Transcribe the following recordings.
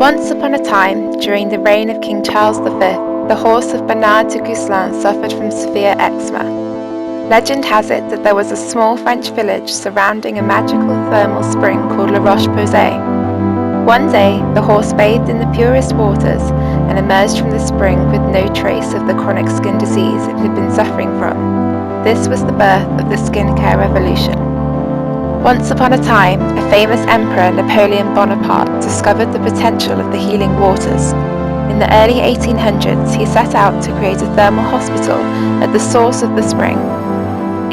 Once upon a time, during the reign of King Charles V, the horse of Bernard de Couslan suffered from severe eczema. Legend has it that there was a small French village surrounding a magical thermal spring called La Roche-Posay. One day, the horse bathed in the purest waters and emerged from the spring with no trace of the chronic skin disease it had been suffering from. This was the birth of the skincare revolution. Once upon a time, a famous emperor, Napoleon Bonaparte, discovered the potential of the healing waters. In the early 1800s, he set out to create a thermal hospital at the source of the spring.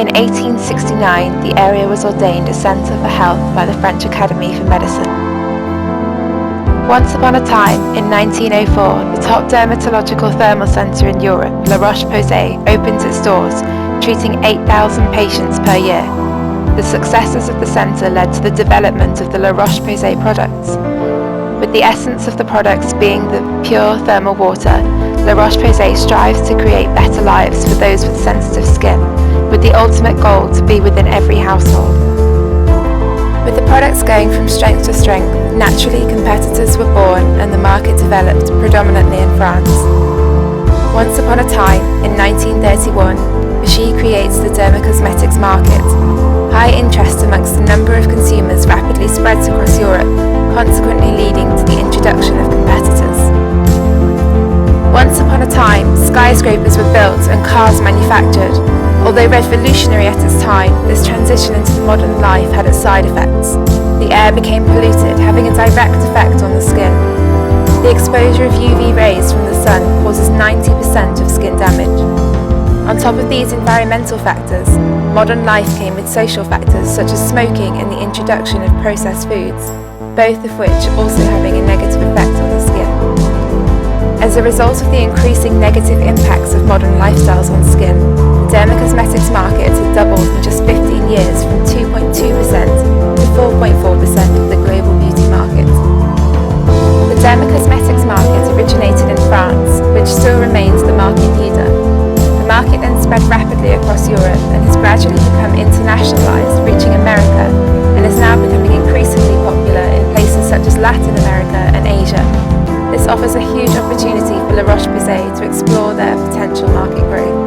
In 1869, the area was ordained a centre for health by the French Academy for Medicine. Once upon a time, in 1904, the top dermatological thermal centre in Europe, La Roche-Posay, opened its doors, treating 8,000 patients per year. The successes of the centre led to the development of the La Roche-Posay products. With the essence of the products being the pure thermal water, La Roche-Posay strives to create better lives for those with sensitive skin, with the ultimate goal to be within every household. With the products going from strength to strength, naturally competitors were born and the market developed predominantly in France. Once upon a time, in 1931, Vichy creates the dermacosmetics market. High interest amongst a number of consumers rapidly spreads across Europe, consequently leading to the introduction of competitors. Once upon a time, skyscrapers were built and cars manufactured. Although revolutionary at its time, this transition into the modern life had its side effects. The air became polluted, having a direct effect on the skin. The exposure of UV rays from the sun causes 90% of skin damage. On top of these environmental factors, modern life came with social factors such as smoking and the introduction of processed foods, both of which also having a negative effect on the skin. As a result of the increasing negative impacts of modern lifestyles on skin, the dermacosmetics market had doubled in just 15 years from 2.2% to 4.4% of the global beauty market. The dermacosmetics market originated in France, which still remains the market leader. The market then spread rapidly across Europe and has gradually become internationalized, reaching America, and is now becoming increasingly popular in places such as Latin America and Asia. This offers a huge opportunity for La Roche-Posay to explore their potential market growth.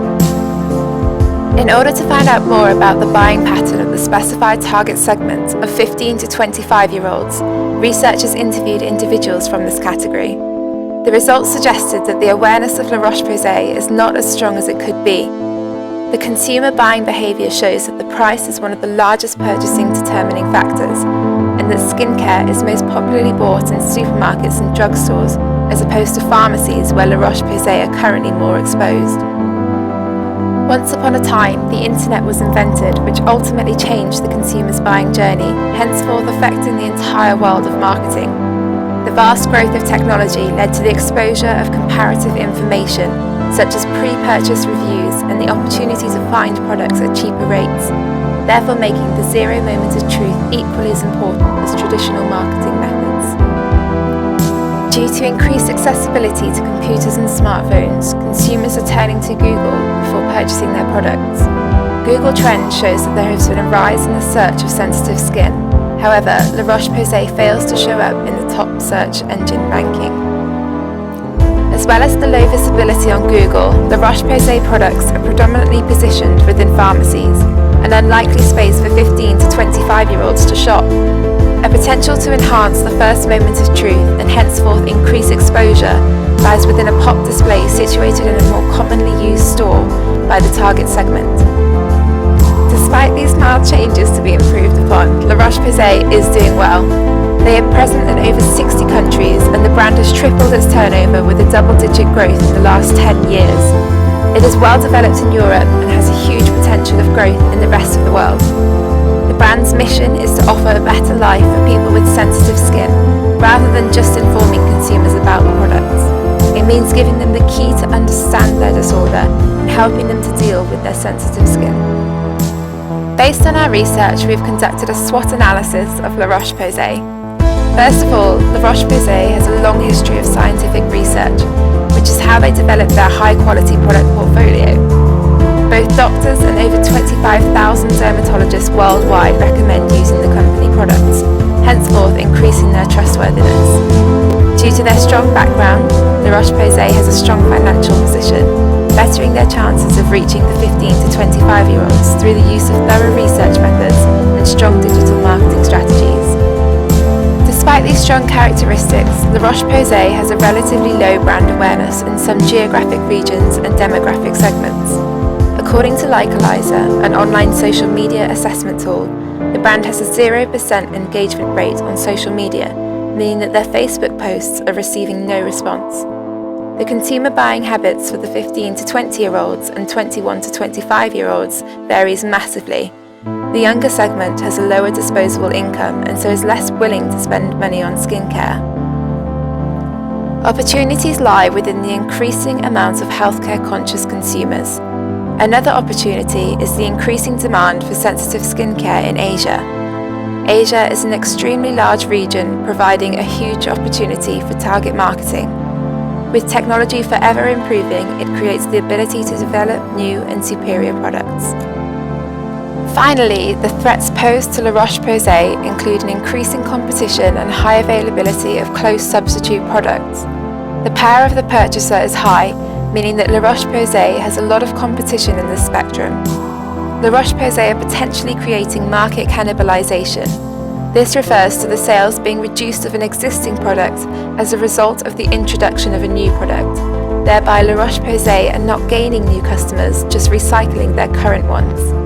In order to find out more about the buying pattern of the specified target segment of 15 to 25-year-olds, researchers interviewed individuals from this category. The results suggested that the awareness of La Roche-Posay is not as strong as it could be. The consumer buying behaviour shows that the price is one of the largest purchasing determining factors, and that skincare is most popularly bought in supermarkets and drugstores, as opposed to pharmacies where La Roche-Posay are currently more exposed. Once upon a time, the internet was invented, which ultimately changed the consumer's buying journey, henceforth affecting the entire world of marketing. The vast growth of technology led to the exposure of comparative information, such as pre-purchase reviews and the opportunity to find products at cheaper rates, therefore making the zero moment of truth equally as important as traditional marketing methods. Due to increased accessibility to computers and smartphones, consumers are turning to Google before purchasing their products. Google Trends shows that there has been a rise in the search of sensitive skin. However, La Roche-Posay fails to show up in the top search engine ranking. As well as the low visibility on Google, La Roche-Posay products are predominantly positioned within pharmacies, an unlikely space for 15 to 25-year-olds to shop. A potential to enhance the first moment of truth and henceforth increase exposure lies within a pop display situated in a more commonly used store by the target segment. Despite these mild changes to be improved upon, La Roche-Posay is doing well. They are present in over 60 countries and the brand has tripled its turnover with a double-digit growth in the last 10 years. It is well developed in Europe and has a huge potential of growth in the rest of the world. The brand's mission is to offer a better life for people with sensitive skin, rather than just informing consumers about the products. It means giving them the key to understand their disorder and helping them to deal with their sensitive skin. Based on our research, we've conducted a SWOT analysis of La Roche-Posay. First of all, La Roche-Posay has a long history of scientific research, which is how they develop their high-quality product portfolio. Both doctors and over 25,000 dermatologists worldwide recommend using the company products, henceforth increasing their trustworthiness. Due to their strong background, La Roche-Posay has a strong financial position, bettering their chances of reaching the 15 to 25-year-olds through the use of thorough research methods and strong digital marketing strategies. Despite these strong characteristics, La Roche-Posay has a relatively low brand awareness in some geographic regions and demographic segments. According to Likealyzer, an online social media assessment tool, the brand has a 0% engagement rate on social media, meaning that their Facebook posts are receiving no response. The consumer buying habits for the 15 to 20-year-olds and 21 to 25-year-olds varies massively. The younger segment has a lower disposable income and so is less willing to spend money on skincare. Opportunities lie within the increasing amount of healthcare-conscious consumers. Another opportunity is the increasing demand for sensitive skincare in Asia. Asia is an extremely large region, providing a huge opportunity for target marketing. With technology forever improving, it creates the ability to develop new and superior products. Finally, the threats posed to La Roche-Posay include an increasing competition and high availability of close substitute products. The power of the purchaser is high, meaning that La Roche-Posay has a lot of competition in this spectrum. La Roche-Posay are potentially creating market cannibalization. This refers to the sales being reduced of an existing product as a result of the introduction of a new product. Thereby, La Roche-Posay are not gaining new customers, just recycling their current ones.